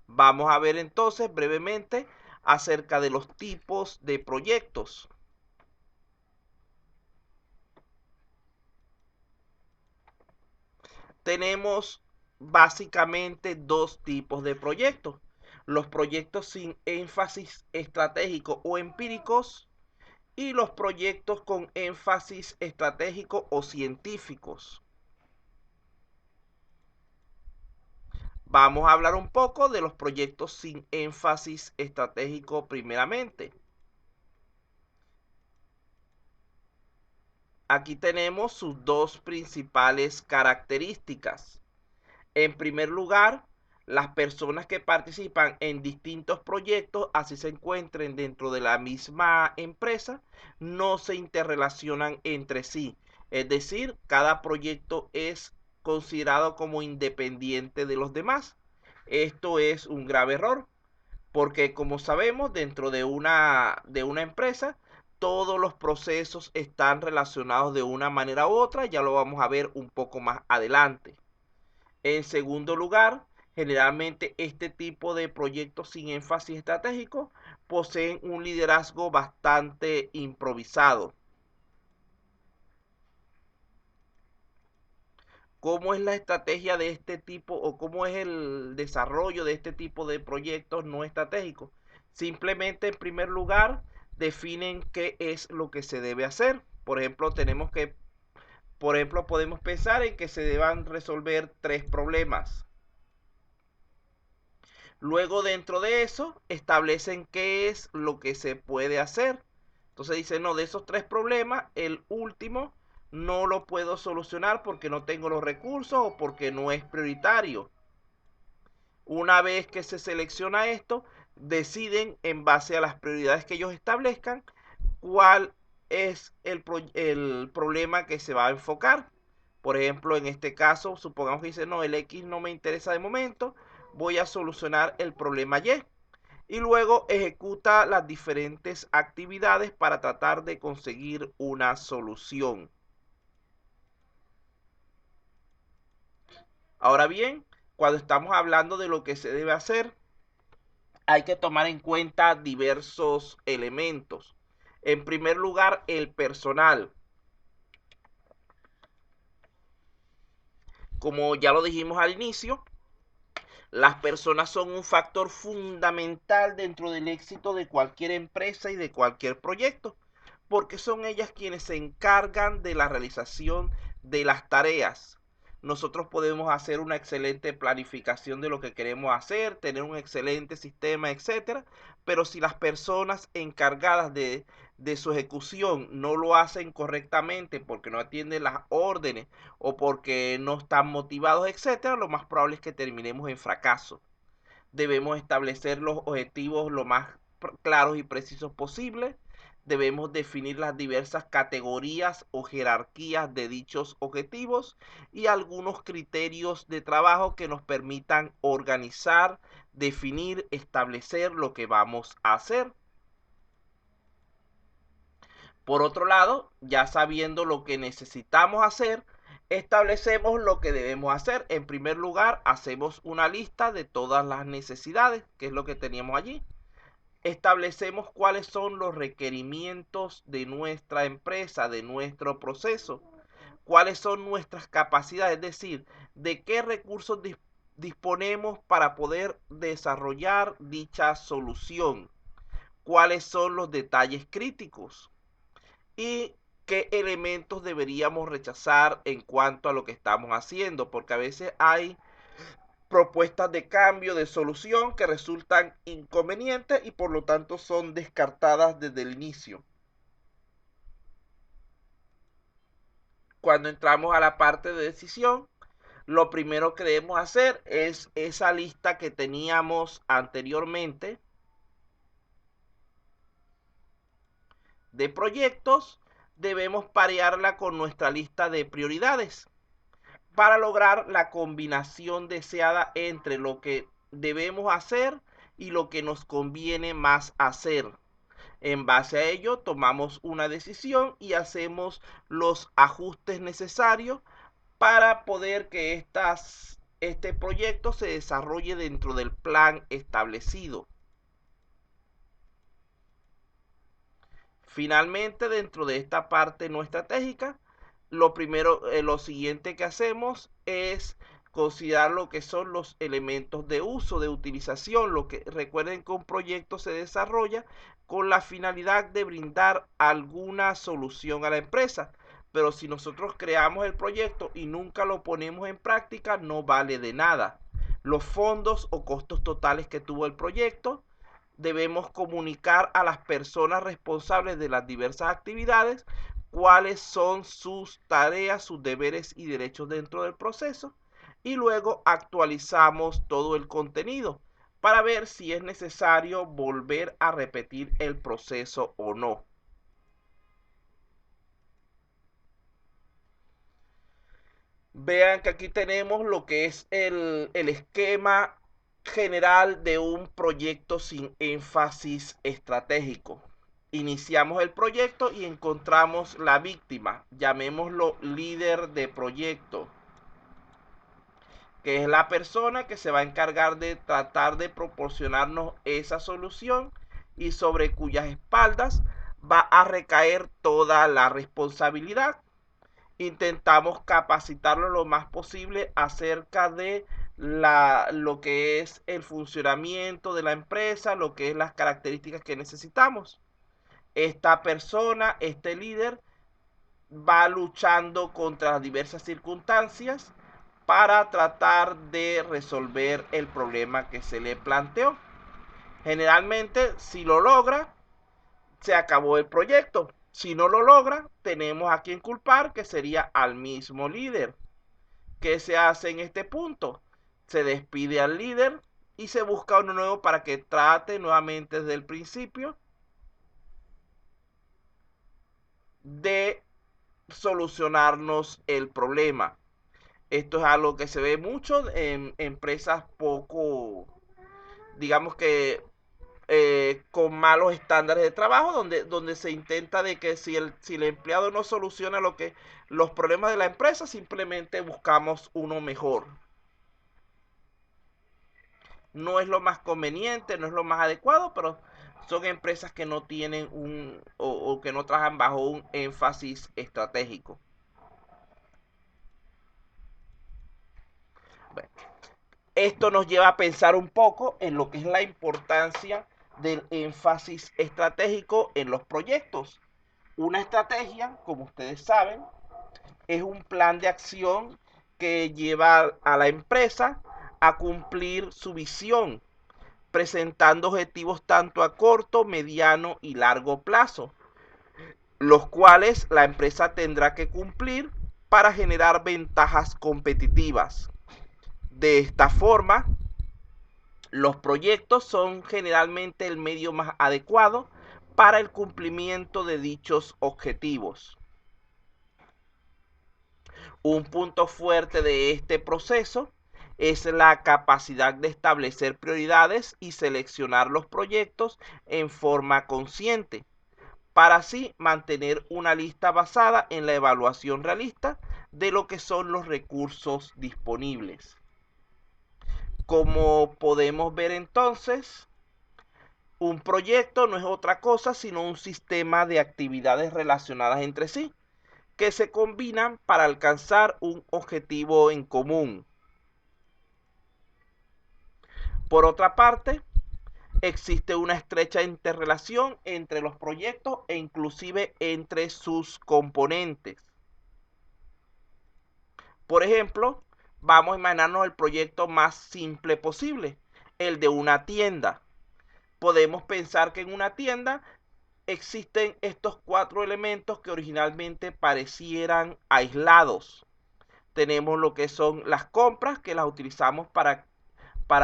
Vamos a ver entonces brevemente acerca de los tipos de proyectos. Tenemos básicamente dos tipos de proyectos. Los proyectos sin énfasis estratégico o empíricos y los proyectos con énfasis estratégico o científicos. Vamos a hablar un poco de los proyectos sin énfasis estratégico primeramente. Aquí tenemos sus dos principales características. En primer lugar, las personas que participan en distintos proyectos, así se encuentren dentro de la misma empresa, no se interrelacionan entre sí. Es decir, cada proyecto es considerado como independiente de los demás. Esto es un grave error, porque como sabemos, dentro de una empresa, todos los procesos están relacionados de una manera u otra. Ya lo vamos a ver un poco más adelante. En segundo lugar, generalmente este tipo de proyectos sin énfasis estratégico poseen un liderazgo bastante improvisado. ¿Cómo es la estrategia de este tipo o cómo es el desarrollo de este tipo de proyectos no estratégicos? Simplemente, en primer lugar, definen qué es lo que se debe hacer. Por ejemplo, podemos pensar en que se deban resolver tres problemas. Luego, dentro de eso, establecen qué es lo que se puede hacer. Entonces dicen, no, de esos tres problemas, el último no lo puedo solucionar porque no tengo los recursos o porque no es prioritario. Una vez que se selecciona esto, deciden en base a las prioridades que ellos establezcan cuál es el problema que se va a enfocar. Por ejemplo, en este caso, supongamos que dice, no, el X no me interesa de momento, voy a solucionar el problema Y. Y luego ejecuta las diferentes actividades para tratar de conseguir una solución. Ahora bien, cuando estamos hablando de lo que se debe hacer, hay que tomar en cuenta diversos elementos. En primer lugar, el personal. Como ya lo dijimos al inicio, las personas son un factor fundamental dentro del éxito de cualquier empresa y de cualquier proyecto, porque son ellas quienes se encargan de la realización de las tareas. Nosotros podemos hacer una excelente planificación de lo que queremos hacer, tener un excelente sistema, etcétera, pero si las personas encargadas de su ejecución no lo hacen correctamente porque no atienden las órdenes o porque no están motivados, etcétera, lo más probable es que terminemos en fracaso. Debemos establecer los objetivos lo más claros y precisos posible. Debemos definir las diversas categorías o jerarquías de dichos objetivos y algunos criterios de trabajo que nos permitan organizar, definir, establecer lo que vamos a hacer. Por otro lado, ya sabiendo lo que necesitamos hacer, establecemos lo que debemos hacer. En primer lugar, hacemos una lista de todas las necesidades, que es lo que teníamos allí. Establecemos cuáles son los requerimientos de nuestra empresa, de nuestro proceso, cuáles son nuestras capacidades, es decir, de qué recursos disponemos para poder desarrollar dicha solución, cuáles son los detalles críticos y qué elementos deberíamos rechazar en cuanto a lo que estamos haciendo, porque a veces hay propuestas de cambio, de solución que resultan inconvenientes y por lo tanto son descartadas desde el inicio. Cuando entramos a la parte de decisión, lo primero que debemos hacer es esa lista que teníamos anteriormente de proyectos, debemos parearla con nuestra lista de prioridades para lograr la combinación deseada entre lo que debemos hacer y lo que nos conviene más hacer. En base a ello, tomamos una decisión y hacemos los ajustes necesarios para poder que este proyecto se desarrolle dentro del plan establecido. Finalmente, dentro de esta parte no estratégica, lo siguiente que hacemos es considerar lo que son los elementos de uso, de utilización. Recuerden que un proyecto se desarrolla con la finalidad de brindar alguna solución a la empresa. Pero si nosotros creamos el proyecto y nunca lo ponemos en práctica, no vale de nada. Los fondos o costos totales que tuvo el proyecto, debemos comunicar a las personas responsables de las diversas actividades cuáles son sus tareas, sus deberes y derechos dentro del proceso, y luego actualizamos todo el contenido para ver si es necesario volver a repetir el proceso o no. Vean que aquí tenemos lo que es el esquema general de un proyecto sin énfasis estratégico. Iniciamos el proyecto y encontramos la víctima, llamémoslo líder de proyecto, que es la persona que se va a encargar de tratar de proporcionarnos esa solución y sobre cuyas espaldas va a recaer toda la responsabilidad. Intentamos capacitarlo lo más posible acerca de lo que es el funcionamiento de la empresa, lo que es las características que necesitamos. Esta persona, este líder, va luchando contra las diversas circunstancias para tratar de resolver el problema que se le planteó. Generalmente, si lo logra, se acabó el proyecto. Si no lo logra, tenemos a quien culpar, que sería al mismo líder. ¿Qué se hace en este punto? Se despide al líder y se busca uno nuevo para que trate nuevamente desde el principio de solucionarnos el problema. Esto es algo que se ve mucho en empresas poco, digamos que con malos estándares de trabajo, donde se intenta de que si el empleado no soluciona los problemas de la empresa, simplemente buscamos uno mejor. No es lo más conveniente, no es lo más adecuado, pero son empresas que no tienen o que no trabajan bajo un énfasis estratégico. Bueno, esto nos lleva a pensar un poco en lo que es la importancia del énfasis estratégico en los proyectos. Una estrategia, como ustedes saben, es un plan de acción que lleva a la empresa a cumplir su visión, presentando objetivos tanto a corto, mediano y largo plazo, los cuales la empresa tendrá que cumplir para generar ventajas competitivas. De esta forma, los proyectos son generalmente el medio más adecuado para el cumplimiento de dichos objetivos. Un punto fuerte de este proceso es la capacidad de establecer prioridades y seleccionar los proyectos en forma consciente, para así mantener una lista basada en la evaluación realista de lo que son los recursos disponibles. Como podemos ver entonces, un proyecto no es otra cosa sino un sistema de actividades relacionadas entre sí, que se combinan para alcanzar un objetivo en común. Por otra parte, existe una estrecha interrelación entre los proyectos e inclusive entre sus componentes. Por ejemplo, vamos a imaginarnos el proyecto más simple posible, el de una tienda. Podemos pensar que en una tienda existen estos 4 elementos que originalmente parecieran aislados. Tenemos lo que son las compras, que las utilizamos para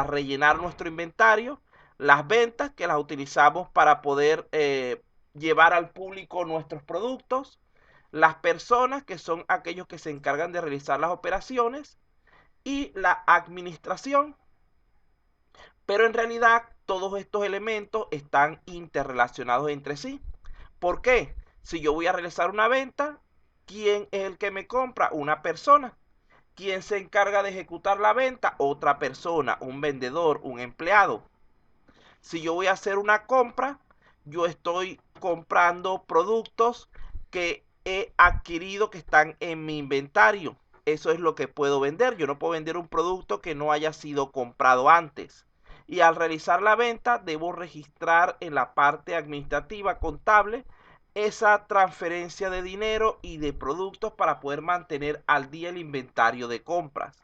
rellenar nuestro inventario, las ventas, que las utilizamos para poder llevar al público nuestros productos, las personas, que son aquellos que se encargan de realizar las operaciones, y la administración. Pero en realidad todos estos elementos están interrelacionados entre sí. ¿Por qué? Si yo voy a realizar una venta, ¿quién es el que me compra? Una persona. ¿Quién se encarga de ejecutar la venta? Otra persona, un vendedor, un empleado. Si yo voy a hacer una compra, yo estoy comprando productos que he adquirido que están en mi inventario. Eso es lo que puedo vender. Yo no puedo vender un producto que no haya sido comprado antes. Y al realizar la venta, debo registrar en la parte administrativa contable esa transferencia de dinero y de productos para poder mantener al día el inventario de compras.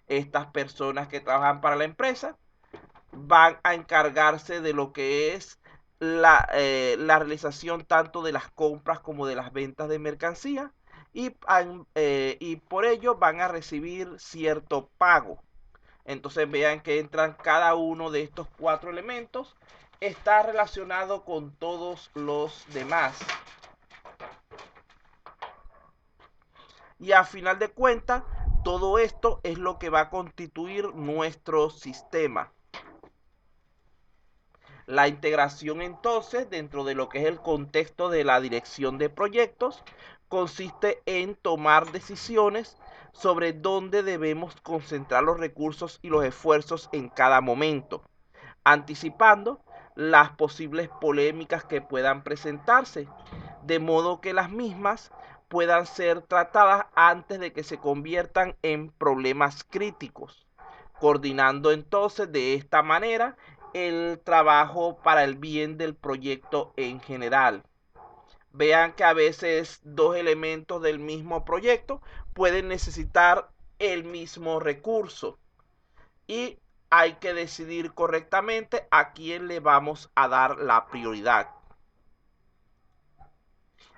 Estas personas que trabajan para la empresa van a encargarse de lo que es la realización tanto de las compras como de las ventas de mercancía y por ello van a recibir cierto pago. Entonces vean que entran cada uno de estos 4 elementos, está relacionado con todos los demás. Y a final de cuentas, todo esto es lo que va a constituir nuestro sistema. La integración entonces dentro de lo que es el contexto de la dirección de proyectos consiste en tomar decisiones sobre dónde debemos concentrar los recursos y los esfuerzos en cada momento, anticipando las posibles polémicas que puedan presentarse, de modo que las mismas puedan ser tratadas antes de que se conviertan en problemas críticos, coordinando entonces de esta manera el trabajo para el bien del proyecto en general. Vean que a veces dos elementos del mismo proyecto pueden necesitar el mismo recurso y hay que decidir correctamente a quién le vamos a dar la prioridad.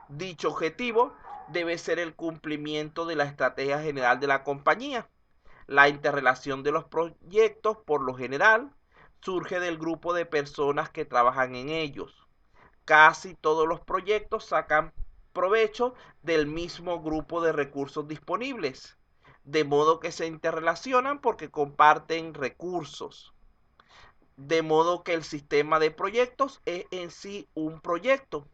Dicho objetivo debe ser el cumplimiento de la estrategia general de la compañía. La interrelación de los proyectos, por lo general, surge del grupo de personas que trabajan en ellos. Casi todos los proyectos sacan provecho del mismo grupo de recursos disponibles, de modo que se interrelacionan porque comparten recursos. De modo que el sistema de proyectos es en sí un proyecto.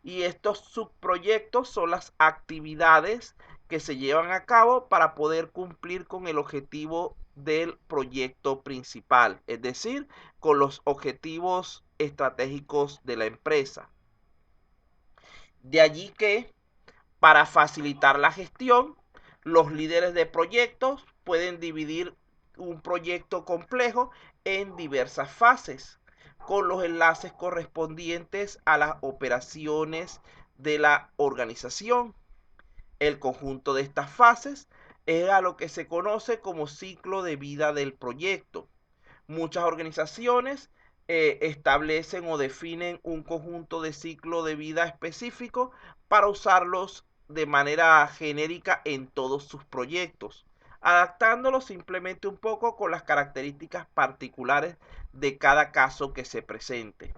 Y estos subproyectos son las actividades que se llevan a cabo para poder cumplir con el objetivo del proyecto principal, es decir, con los objetivos estratégicos de la empresa. De allí que, para facilitar la gestión, los líderes de proyectos pueden dividir un proyecto complejo en diversas fases, con los enlaces correspondientes a las operaciones de la organización. El conjunto de estas fases es a lo que se conoce como ciclo de vida del proyecto. Muchas organizaciones establecen o definen un conjunto de ciclo de vida específico para usarlos de manera genérica en todos sus proyectos, adaptándolos simplemente un poco con las características particulares de cada caso que se presente.